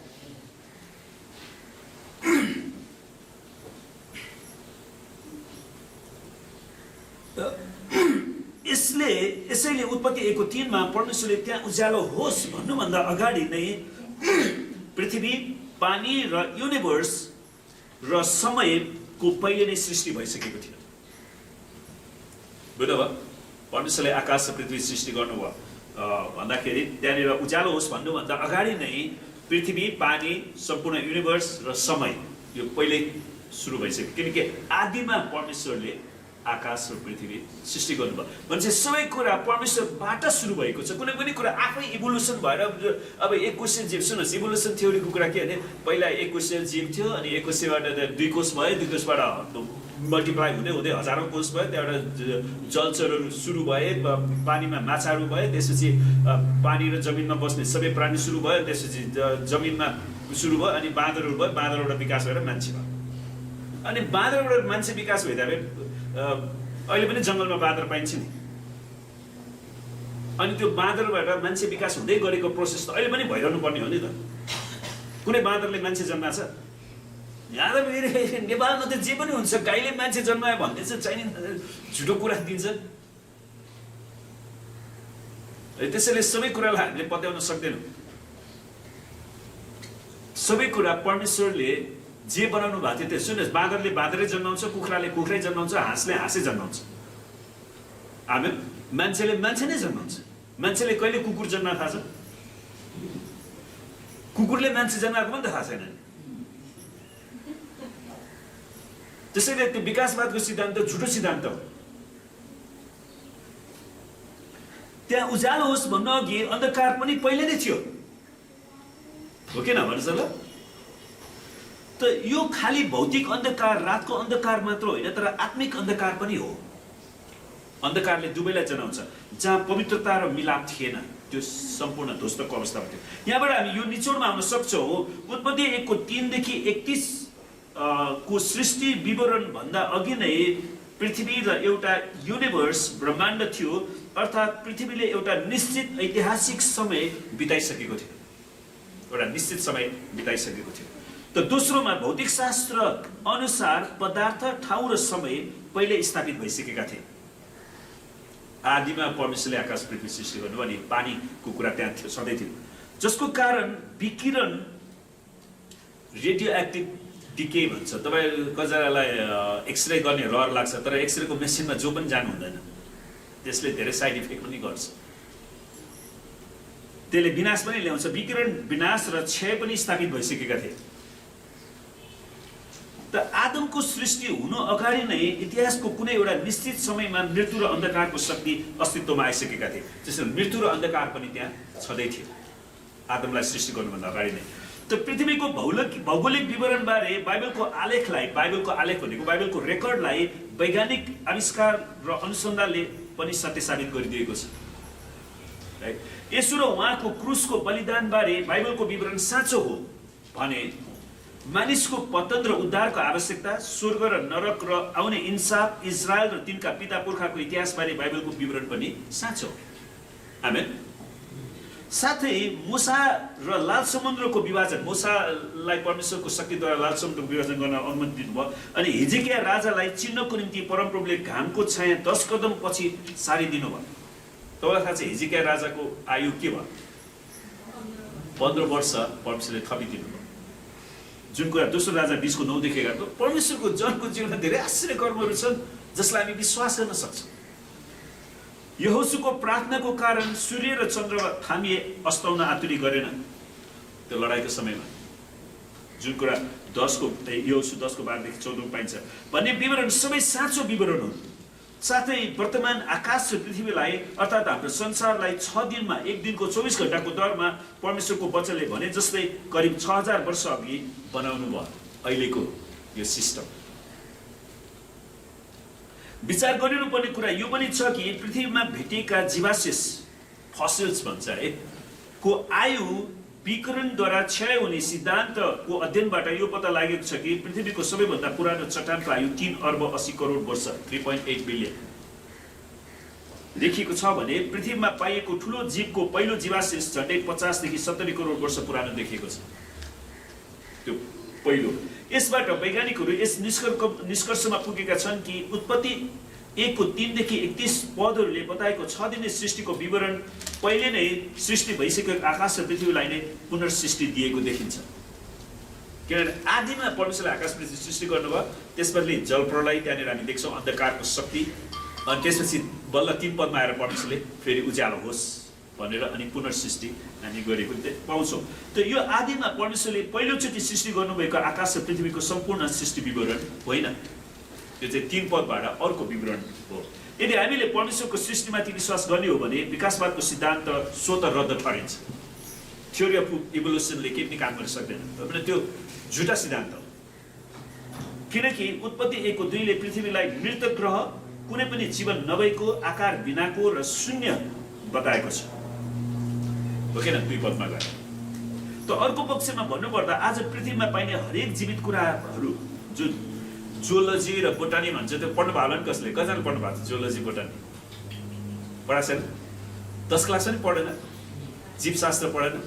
D: यसैले उत्पत्ति 1:3 मा परमेश्वरले त्यहाँ उज्यालो होस् भन्नुभन्दा अगाडि नै पृथ्वी, पानी र युनिभर्स र समयको पहिले नै सृष्टि भइसकेको थियो। बुझ्नुभयो? परमेश्वरले आकाश र पृथ्वी सृष्टि गर्नुभयो भन्दाखेरि त्यहाँनिर उज्यालो होस् भन्नुभन्दा अगाडि नै पृथ्वी, पानी, सम्पूर्ण युनिभर्स र समय यो पहिले सुरु भइसक्यो। किनकि आदिमा परमेश्वरले आकाश र पृथ्वी सृष्टि गर्नुभयो भने सबै कुरा परमेश्वरबाट सुरु भएको छ। कुनै पनि कुरा आफै इभोल्युसन भएर, अब एक कोषीय जीव, सुन्नुहोस्, इभोल्युसन थ्योरीको कुरा के भने पहिला एक कोषीय जीव थियो, अनि एक कोषबाट 2 कोष भयो, 2 कोषबाट मल्टिप्लाई हुँदै हुँदै हजारौँ कोष भयो, त्यहाँबाट जलचरहरू सुरु भए, पानीमा माछाहरू भए, त्यसपछि पानी र जमिनमा बस्ने सबै प्राणी सुरु भयो, त्यसपछि जमिनमा सुरु भयो, अनि बाँदरहरू भयो, बाँदरबाट विकास भएर मान्छे भयो। अनि बाँदरबाट मान्छे विकास भइदिए अहिले पनि जङ्गलमा बाँदर पाइन्छ नि। अनि त्यो बाँदरबाट मान्छे विकास हुँदै गरेको प्रोसेस त अहिले पनि भइरहनु पर्ने हो नि त। कुनै बाँदरले मान्छे जन्माछ? यहाँ त फेरि नेपालमा त जे पनि हुन्छ, गाईले मान्छे जन्मायो भन्ने चाहिँ चाहिने झुटो कुरा दिन्छ। त्यसैले सबै कुरालाई हामीले पत्याउन सक्दैनौँ। सबै कुरा परमेश्वरले जे बनाउनु भएको थियो त्यो। सुन्नुहोस्, बाँदरले बाँदरै जन्माउँछ, कुखुराले कुखुरै जन्माउँछ, हाँसले हाँसै जन्माउँछ। आमेन। मान्छेले मान्छे नै जन्माउँछ। मान्छेले कहिले कुकुर जन्मा थाहा छ? कुकुरले मान्छे जन्माएको पनि त थाहा छैन। त्यसैले त्यो विकासवादको सिद्धान्त झुटो सिद्धान्त हो। त्यहाँ उज्यालो होस् भन्न अघि अन्धकार पनि पहिले नै थियो, हो कि न भन्नुहोस् ल? त यो खाली भौतिक अन्धकार, रातको अन्धकार मात्र होइन, तर आत्मिक अन्धकार पनि हो। अन्धकारले दुवैलाई जनाउँछ। जहाँ पवित्रता र मिलाप थिएन, त्यो सम्पूर्ण ध्वस्तको अवस्थामा थियो। यहाँबाट हामी यो निचोडमा आउन सक्छौँ। उत्पत्ति 1 को 3 देखि 31 को सृष्टि विवरण भन्दा अघि नै पृथ्वी र एउटा युनिभर्स ब्रह्माण्ड थियो, अर्थात् पृथ्वीले एउटा निश्चित ऐतिहासिक समय बिताइसकेको थियो। एउटा निश्चित समय बिताइसकेको थियो। त दोस्रोमा भौतिक शास्त्र अनुसार पदार्थ, ठाउँ र समय पहिले स्थापित भइसकेका थिए। आदिमा परमेश्वरले आकाश पृथ्वी सृष्टि गर्नुभयो अनि पानीको कुरा त्यहाँ थियो, सधैँ थियो, जसको कारण विकिरण, रेडियो एक्टिभ डिके भन्छ। तपाईँ कजरालाई एक्सरे गर्ने रहर लाग्छ, तर एक्सरेको मेसिनमा जो पनि जानु हुँदैन, त्यसले धेरै साइड इफेक्ट पनि गर्छ। त्यसले विनाश पनि ल्याउँछ। विकिरण, विनाश र क्षय पनि स्थापित भइसकेका थिए। त आदमको सृष्टि हुनु अगाडि नै इतिहासको कुनै एउटा निश्चित समयमा मृत्यु र अन्धकारको शक्ति अस्तित्वमा आइसकेका थिए। त्यसैले मृत्यु र अन्धकार पनि त्यहाँ छँदै थियो आदमलाई सृष्टि गर्नुभन्दा अगाडि नै। त पृथ्वीको भौगोलिक विवरणबारे बाइबलको आलेखलाई, बाइबलको आलेख भनेको बाइबलको रेकर्डलाई वैज्ञानिक आविष्कार र अनुसन्धानले पनि सत्य साबित गरिदिएको छ। यसो र उहाँको क्रुसको बलिदानबारे बाइबलको विवरण साँचो हो भने मानिसको पतन र उद्धारको आवश्यकता, स्वर्ग र नरक र आउने इन्साफ, इजरायल र तिनका पिता पुर्खाको इतिहासबारे बाइबलको विवरण पनि साँचो हो। आमेन। साथै मूसा र लाल समुद्रको विभाजन, मूसालाई परमेश्वरको शक्तिद्वारा लाल समुद्रको विभाजन गर्न अनुमति दिनुभयो अनि हिजकिया राजालाई चिन्हको निम्ति परमप्रभुले घामको छाया 10 कदम पछि सारिदिनु भयो। तपाईँलाई थाहा छ हिजकिया राजाको आयु के भयो? 15 वर्ष परमेश्वरले थपिदिनु भयो। जुन कुरा दोस्रो राजा 20 को 9 देखेका त परमेश्वरको जनको जीवनमा धेरै आश्चर्य कर्महरू छन् जसलाई हामी विश्वास गर्न सक्छौँ। यहोशूको प्रार्थनाको कारण सूर्य र चन्द्रमा थामिए, अस्ताउन आतुरी गरेन त्यो लडाईको समयमा। जुन कुरा 10 को यहोशू 10 को 12 देखि 14 पाइन्छ भन्ने विवरण सबै साँचो विवरण हुन्। साथै वर्तमान आकाश र पृथ्वीलाई अर्थात् हाम्रो संसारलाई 6 दिनमा, एक दिनको 24 घण्टाको दरमा परमेश्वरको वचनले भने जस्तै करिब 6000 वर्ष अघि बनाउनु भयो अहिलेको यो सिस्टम। विचार गरिनुपर्ने कुरा यो पनि छ कि पृथ्वीमा भेटिएका जीवावशेष, फसिल्स भन्छ है, को आयु विकिरणद्वारा क्षय हुने सिद्धान्तको अध्ययनबाट यो पत्ता लागेको छ कि पृथ्वीको सबैभन्दा पुरानो चट्टानको आयु 3 अर्ब 80 करोड वर्ष 3.8 बिलियन देखिएको छ भने पृथ्वीमा पाइएको ठूलो जीवको पहिलो जीवावशेष झन्डै 50 देखि 70 करोड वर्ष पुरानो देखिएको छ। त्यो पहिलो। यसबाट वैज्ञानिकहरू यस निष्कर्षमा पुगेका छन् कि उत्पत्ति 1 को 3 देखि 31 पदहरूले बताएको 6 दिने सृष्टिको विवरण पहिले नै सृष्टि भइसकेको आकाश र पृथ्वीलाई नै पुनर्सृष्टि दिएको देखिन्छ। किनभने आदिमा परमेश्वरले आकाश पृथ्वी सृष्टि गर्नुभयो, त्यसपछि जलप्रलय, त्यहाँनिर हामी देख्छौँ अन्धकारको शक्ति, अनि त्यसपछि बल्ल 3 पदमा आएर परमेश्वरले फेरि उज्यालो होस् भनेर अनि पुनर्सृष्टि हामी गरेको पाउँछौँ। त यो आदिमा परमेश्वरले पहिलोचोटि सृष्टि गर्नुभएको आकाश र पृथ्वीको सम्पूर्ण सृष्टि विवरण होइन, यो चाहिँ 3 पदबाट अर्को विवरण हो। यदि हामीले परमेश्वरको सृष्टिमाथि विश्वास गर्ने हो भने विकासवादको सिद्धान्त स्वतः रद्द ठहरिन्छ। थ्योरी अफ इभोल्युसनले केही पनि काम गर्न सक्दैन, भने त्यो झुटा सिद्धान्त हो। किनकि उत्पत्ति 1 को 2 ले पृथ्वीलाई मृत ग्रह, कुनै पनि जीवन नभएको, आकार बिनाको र शून्य बताएको छ, हो किन 2 पदमा गएर। त अर्को पक्षमा भन्नुपर्दा आज पृथ्वीमा पाइने हरेक जीवित कुराहरू जुन जियोलोजी र बोटानी भन्छ, त्यो पढ्नु भयो होला नि कसले? कतिजना पढ्नु भएको छ जियोलोजी बोटानी? पढाएको छैन? 10 क्लास पनि पढेन, जीवशास्त्र पढेन,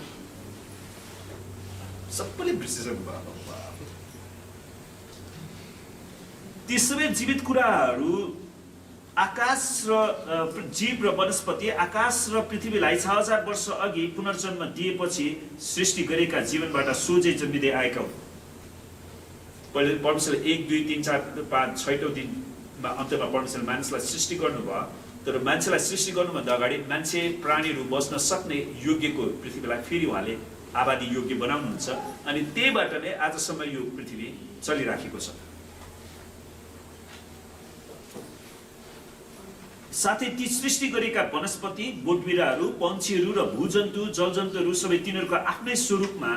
D: सबैले बिर्सिसक्नु भयो। ती सबै जीवित कुराहरू आकाश र जीव र वनस्पति, आकाश र पृथ्वीलाई 6000 वर्ष अघि पुनर्जन्म दिएपछि सृष्टि गरेका जीवनबाट सोझै जन्मिँदै आएका हुन्। पहिले परमेश्वरले 1, 2, 3, 4, 5, 6औं दिनमा अन्त्यमा परमेश्वरले मानिसलाई सृष्टि गर्नुभयो। तर मान्छेलाई सृष्टि गर्नुभन्दा अगाडि मान्छे प्राणीहरू बस्न सक्ने योग्यको पृथ्वीलाई फेरि उहाँले आबादी योग्य बनाउनुहुन्छ, अनि त्यहीबाट नै आजसम्म यो पृथ्वी चलिराखेको छ। साथै ती सृष्टि गरेका वनस्पति, बोटबिरुवाहरू, पन्छीहरू र भूजन्तु, जलजन्तुहरू सबै तिनीहरूको आफ्नै स्वरूपमा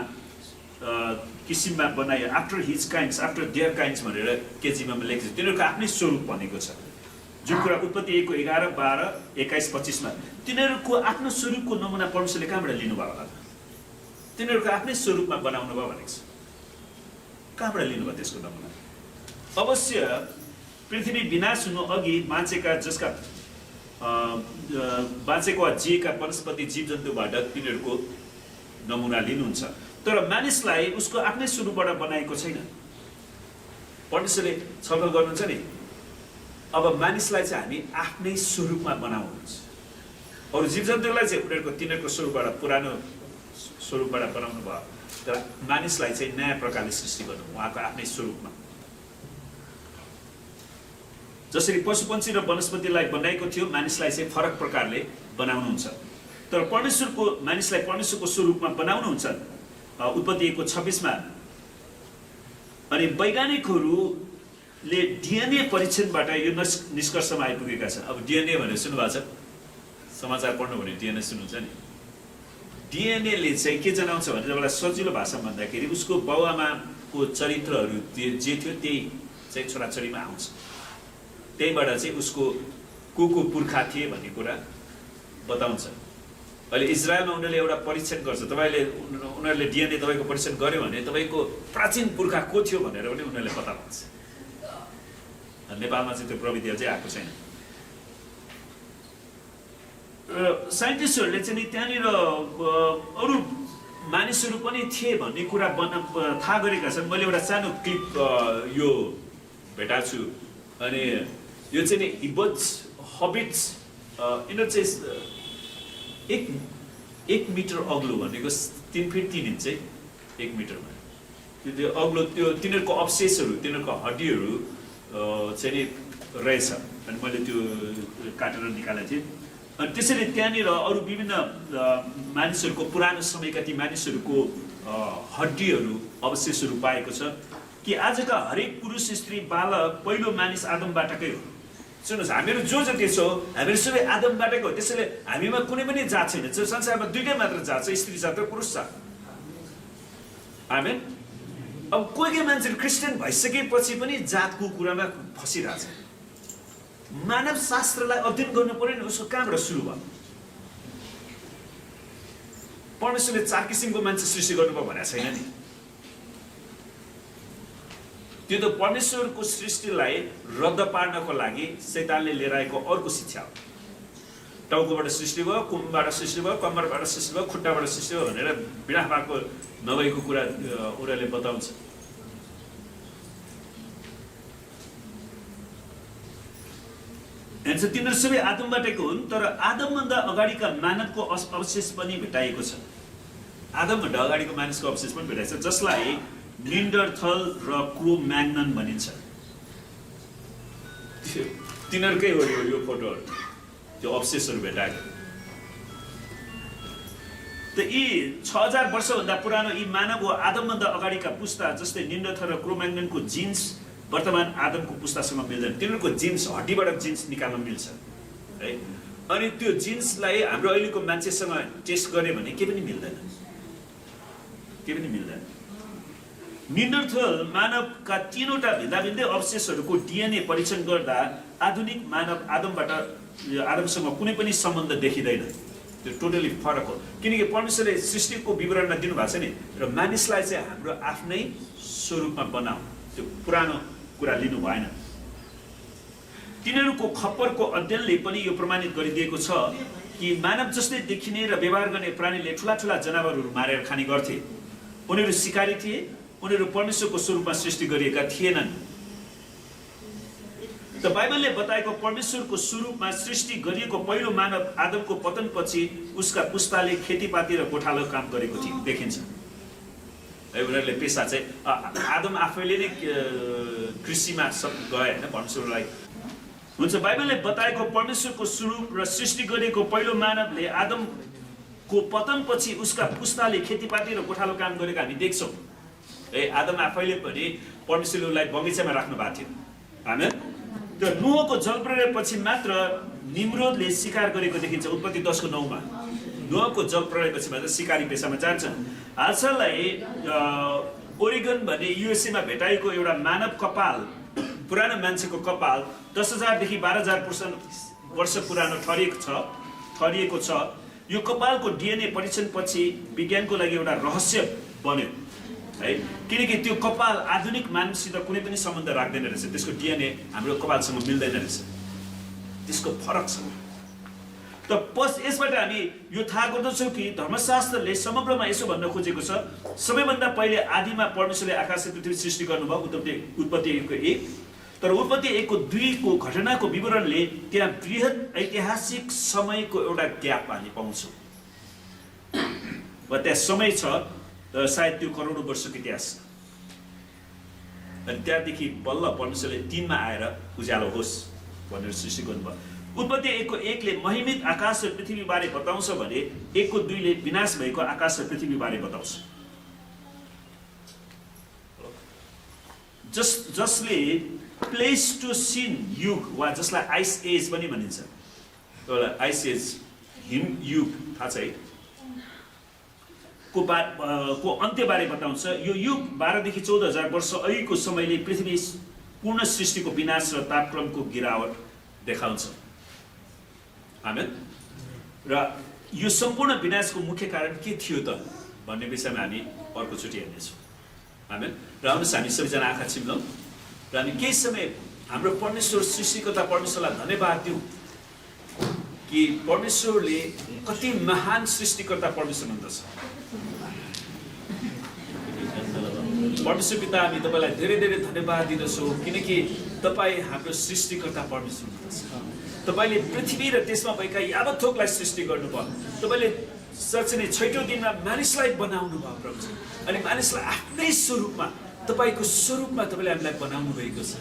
D: किसिममा बनाइयो। After his kinds, after their kinds भनेर केजीमा लेखेको छ। तिनीहरूको आफ्नै स्वरूप भनेको छ, जुन कुरा उत्पत्ति 1 को 11, 12, 21, 25 मा तिनीहरूको आफ्नो स्वरूपको नमुना परमेश्वरले कहाँबाट लिनुभयो होला? तिनीहरूको आफ्नै स्वरूपमा बनाउनु भयो भनेको छ। कहाँबाट लिनुभयो त्यसको नमुना? अवश्य पृथ्वी विनाश हुनु अघि बाँचेको वा जिएका वनस्पति, जीवजन्तुबाट तिनीहरूको नमुना लिनुहुन्छ। तर मानिसलाई उसको आफ्नै स्वरूपबाट बनाएको छैन। परमेश्वरले छलफल गर्नुहुन्छ नि, अब मानिसलाई चाहिँ हामी आफ्नै स्वरूपमा बनाउनुहुन्छ। अरू जीवजन्तुलाई चाहिँ तिनीहरूको स्वरूपबाट, पुरानो स्वरूपबाट बनाउनु भयो। तर मानिसलाई चाहिँ नयाँ प्रकारले सृष्टि गर्नु, उहाँको आफ्नै स्वरूपमा। जसरी पशुपन्छी र वनस्पतिलाई बनाएको थियो, मानिसलाई चाहिँ फरक प्रकारले बनाउनुहुन्छ। तर मानिसलाई परमेश्वरको स्वरूपमा बनाउनुहुन्छ। उत्पत्ति 1 को 26 मा अनि वैज्ञानिकहरूले डिएनए परीक्षणबाट यो निष्कर्षमा आइपुगेका छन्। अब डिएनए भनेर सुन्नुभएको छ, समाचार पढ्नु भने डिएनए सुन्नुहुन्छ नि। डिएनएले चाहिँ के जनाउँछ भने तपाईँलाई सजिलो भाषामा भन्दाखेरि उसको बाबुआमाको चरित्रहरू जे थियो त्यही चाहिँ छोराछोरीमा आउँछ। त्यहीबाट चाहिँ उसको को पुर्खा थिए भन्ने कुरा बताउँछ। अहिले इजरायलमा उनीहरूले एउटा परीक्षण गर्छ। उनीहरूले डिएनए तपाईँको परीक्षण गर्यो भने तपाईँको प्राचीन पुर्खा को थियो भनेर पनि उनीहरूले पत्ता लाग्छ। नेपालमा चाहिँ त्यो प्रविधि चाहिँ आएको छैन। साइन्टिस्टहरूले चाहिँ त्यहाँनिर अरू मानिसहरू पनि थिए भन्ने कुरा थाहा गरेका छन्। मैले एउटा सानो क्लिप यो भेटाएको छु। अनि यो चाहिँ नि हबिट्स यिनीहरू चाहिँ 1 मिटर अग्लो भनेको 3 फिट 3 इन्च चाहिँ 1 मिटरमा त्यो अग्लो त्यो तिनीहरूको अवशेषहरू, तिनीहरूको हड्डीहरू चाहिँ नि रहेछ। अनि मैले त्यो काटेर निकालेको थिएँ। अनि त्यसरी त्यहाँनिर अरू विभिन्न मानिसहरूको, पुरानो समयका ती मानिसहरूको हड्डीहरू, अवशेषहरू पाएको छ कि आजका हरेक पुरुष, स्त्री, बालक पहिलो मानिस आदमबाटकै हो। सुन्नुहोस्, हामीहरू जो जति छौँ हामीहरू सबै आदमबाटकै हो। त्यसैले हामीमा कुनै पनि जात छैन। संसारमा 2टै मात्र जात छ, स्त्री जात र पुरुष जात। आमेन। अब कोही मान्छेहरू क्रिस्चियन भइसकेपछि पनि जातको कुरामा फसिरहेछ। मानव शास्त्रलाई अध्ययन गर्नु पर्यो नि, उसको कहाँबाट सुरु भयो? परमेश्वरले 4 किसिमको मान्छे सृष्टि गर्नुभयो भनेको छैन नि। त्यो त परमेश्वरको सृष्टिलाई रद्द पार्नको लागि शैतानले लिएर आएको अर्को शिक्षा हो। टाउकोबाट सृष्टि भयो, कुमबाट सृष्टि भयो, कम्मरबाट सृष्टि भयो, खुट्टाबाट सृष्टि भयो भनेर बिना भएको नभएको कुरा उनीहरूले बताउँछ। तिनीहरू सबै आदमबाटैको हुन्। तर आदमभन्दा अगाडिका मानवको अवशेष पनि भेटाइएको छ। आदमभन्दा अगाडिको मानिसको अवशेष पनि भेटाइएको छ, जसलाई निन्डरथल र क्रो-म्याग्नन भनिन्छ। तिनीहरूकै हो यो फोटोहरू, त्यो अवशेषहरू भेटाएको। त यी 6000 वर्षभन्दा पुरानो यी मानव वा आदमभन्दा अगाडिका पुस्ता जस्तै निन्डरथल र क्रो-म्याग्ननको जिन्स वर्तमान आदमको पुस्तासँग मिल्दैन। तिनीहरूको जिन्स, हड्डीबाट जिन्स निकाल्न मिल्छ है। अनि त्यो जिन्सलाई हाम्रो अहिलेको मान्छेसँग टेस्ट गरे भने केही पनि मिल्दैन। निन्डरथल मानवका 3वटा भिन्दै अवशेषहरूको डिएनए परीक्षण गर्दा आधुनिक मानव आदमसँग कुनै पनि सम्बन्ध देखिँदैन। त्यो टोटली फरक हो। किनकि परमेश्वरले सृष्टिको विवरणमा दिनुभएको छ नि, र मानिसलाई चाहिँ हाम्रो आफ्नै स्वरूपमा बनाऊ, त्यो पुरानो कुरा लिनु भएन। तिनीहरूको खप्परको अध्ययनले पनि यो प्रमाणित गरिदिएको छ कि मानव जस्तै देखिने र व्यवहार गर्ने प्राणीले ठुला ठुला जनावरहरू मारेर खाने गर्थे। उनीहरू शिकारी थिए, उनीहरू परमेश्वरको स्वरूपमा सृष्टि गरिएका थिएनन्। त बाइबलले बताएको परमेश्वरको स्वरूपमा सृष्टि गरिएको पहिलो मानव आदमको पतनपछि उसका पुस्ताले खेतीपाती र गोठालो काम गरेको देखिन्छ। उनीहरूले पेसा चाहिँ आदम आफैले नै कृषिमा सब गए होइन परमेश्वरलाई हुन्छ। बाइबलले बताएको परमेश्वरको स्वरूप र सृष्टि गरिएको पहिलो मानवले आदमको पतनपछि उसका पुस्ताले खेतीपाती र गोठालो काम गरेको हामी देख्छौँ। आदम आफैले पनि परमेश्वरले उसलाई बगैँचामा राख्नु भएको थियो होइन। त्यो नोहको जलप्रलयपछि मात्र निम्रोदले शिकार गरेको देखिन्छ। उत्पत्ति 10:9 नोहको जलप्रलयपछि मात्र शिकारी पेसामा जान्छन्। हालसालै ओरेगन भन्ने युएसए मा भेटाइएको एउटा मानव कपाल, पुरानो मान्छेको कपाल 10,000 देखि 12,000 वर्ष पुरानो ठहरिएको छ। यो कपालको डिएनए परीक्षणपछि विज्ञानको लागि एउटा रहस्य बन्यो है, किनकि त्यो कपाल आधुनिक मानवसित कुनै पनि सम्बन्ध राख्दैन रहेछ। त्यसको डिएनए हाम्रो कपालसँग मिल्दैन रहेछ, त्यसको फरक छ। त यसबाट हामी यो थाहा गर्दछौँ कि धर्मशास्त्रले समग्रमा यसो भन्न खोजेको छ, सबैभन्दा पहिले आदिमा परमेश्वरले आकाश र पृथ्वी सृष्टि गर्नुभयो उत्पत्ति 1:1। तर उत्पत्ति 1:2 को घटनाको विवरणले त्यहाँ बृहत ऐतिहासिक समयको एउटा ग्याप हामी पाउँछौँ। त्यहाँ समय छ सायद त्यो करोडौं वर्षको इतिहास। अनि त्यहाँदेखि बल्ल परमेश्वरले 3 मा आएर उज्यालो होस् भनेर सृष्टि गर्नुभयो। उत्पत्ति 1:1 ले महिमित आकाश र पृथ्वी बारे बताउँछ भने 1:2 ले विनाश भएको आकाश र पृथ्वी बारे बताउँछ। जसले प्लेस्टोसिन युग वा जसलाई आइस एज पनि भनिन्छ, एउटा आइस एज हिम युग थाहा छ है, को अन्त्यबारे बताउँछ। यो युग 12 देखि 14,000 वर्ष अघिको समयले पृथ्वी पूर्ण सृष्टिको विनाश र तापक्रमको गिरावट देखाउँछ। आमेन। र यो सम्पूर्ण विनाशको मुख्य कारण के थियो त भन्ने विषयमा हामी अर्कोचोटि हेर्नेछौँ। आमेन। र आउनुहोस् हामी सबैजना आँखा चिम्लौँ र हामी केही समय हाम्रो परमेश्वर सृष्टिकर्ता परमेश्वरलाई धन्यवाद दिउँ कि परमेश्वरले कति महान सृष्टिकर्ता परमेश्वर हुनुहुन्छ। परमेश्वर पिता, हामी तपाईँलाई धेरै धेरै धन्यवाद दिँदछौँ किनकि तपाईँ हाम्रो सृष्टिकर्ता परमेश्वर हुनुहुन्छ। तपाईँले पृथ्वी र त्यसमा भएका यावत थोकलाई सृष्टि गर्नुभयो। तपाईँले साँच्चै छैटौँ दिनमा मानिसलाई बनाउनु भयो प्रभु, अनि मानिसलाई आफ्नै स्वरूपमा तपाईँको स्वरूपमा तपाईँले हामीलाई बनाउनु भएको छ।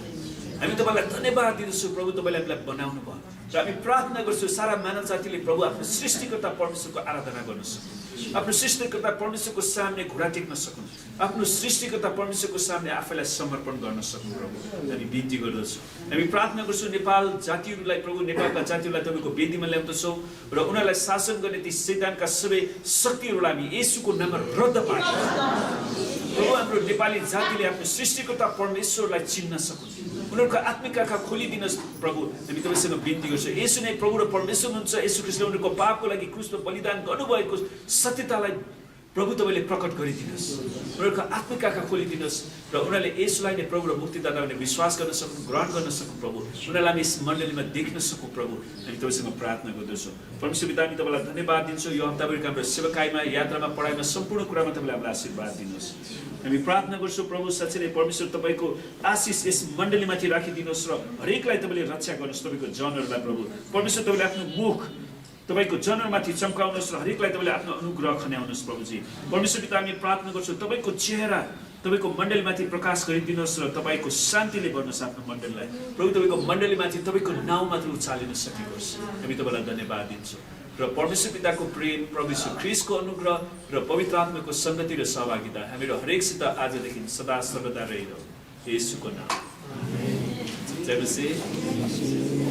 D: हामी तपाईँलाई धन्यवाद दिँदछौँ प्रभु, तपाईँले हामीलाई बनाउनु भयो। र हामी प्रार्थना गर्छौँ सारा मानव जातिले प्रभु आफ्नो सृष्टिकर्ता परमेश्वरको आराधना गर्न सकुन्, आफ्नो सृष्टिकर्ता परमेश्वरको सामने घुँडा टेक्न सकुन्, आफ्नो सृष्टिकर्ता परमेश्वरको सामने आफैलाई समर्पण गर्न सकुन् प्रभु। हामी बिन्ती गर्दछौँ, हामी प्रार्थना गर्छौँ नेपाल जातिहरूलाई प्रभु, नेपालका जातिहरूलाई तपाईँको वेदीमा ल्याउँदछौँ र उनीहरूलाई शासन गर्ने ती शैतानका सबै शक्तिहरूलाई हामी येशूको नाममा रद्द पार्छौँ प्रभु। हाम्रो नेपाली जातिले आफ्नो सृष्टिकर्ता परमेश्वरलाई चिन्न सकुन्, उनीहरूको आत्मिक आँखा खोलिदिनुहोस् प्रभु। हामी तपाईँसँग बिन्ती गर्छौँ, येशू नै प्रभु र परमेश्वर हुनुहुन्छ। येशू ख्रीष्टले उनीहरूको पापको लागि क्रुसमा बलिदान गर्नुभएको सत्यतालाई प्रभु तपाईँले प्रकट गरिदिनुहोस्, उनीहरूको आत्मिक आँखा खोलिदिनुहोस् र उनीहरूले येशूलाई नै प्रभु र मुक्तिदाता भनेर विश्वास गर्न सकुन्, ग्रहण गर्न सकुन् प्रभु। उनीहरूलाई हामी यस मण्डलीमा देख्न सकौँ प्रभु। हामी तपाईँसँग प्रार्थना गर्दछौँ। परमेश्वर पिता, हामी तपाईँलाई धन्यवाद दिन्छौँ यो हप्ताभरिका हाम्रो सेवाकाईमा, यात्रामा, पढाइमा, सम्पूर्ण कुरामा तपाईँले हामीलाई आशीर्वाद दिनुहोस्। हामी प्रार्थना गर्छौँ प्रभु, साँच्चै नै परमेश्वर तपाईँको आशिष यस मण्डलीमाथि राखिदिनुहोस् र हरेकलाई तपाईँले रक्षा गर्नुहोस्। तपाईँको जनहरूलाई प्रभु परमेश्वर तपाईँले आफ्नो मुख तपाईँको जनहरूमाथि चम्काउनुहोस् र हरेकलाई तपाईँले आफ्नो अनुग्रह खन्याउनुहोस् प्रभुजी। परमेश्वर पिता, हामी प्रार्थना गर्छौँ तपाईँको चेहरा तपाईँको मण्डलीमाथि प्रकाश गरिदिनुहोस् र तपाईँको शान्तिले गर्नुहोस् आफ्नो मण्डलीलाई प्रभु। तपाईँको मण्डलीमाथि तपाईँको नाउँ मात्र उचालिन सकेको होस्। हामी तपाईँलाई धन्यवाद दिन्छौँ र परमेश्वर पिताको प्रेम, परमेश्वर ख्रीष्टको अनुग्रह र पवित्र आत्माको सङ्गति र सहभागिता हामीहरू हरेकसित आजदेखि सदा सर्वदा रहिरहोस्। येशूको नाम। जय मसीह।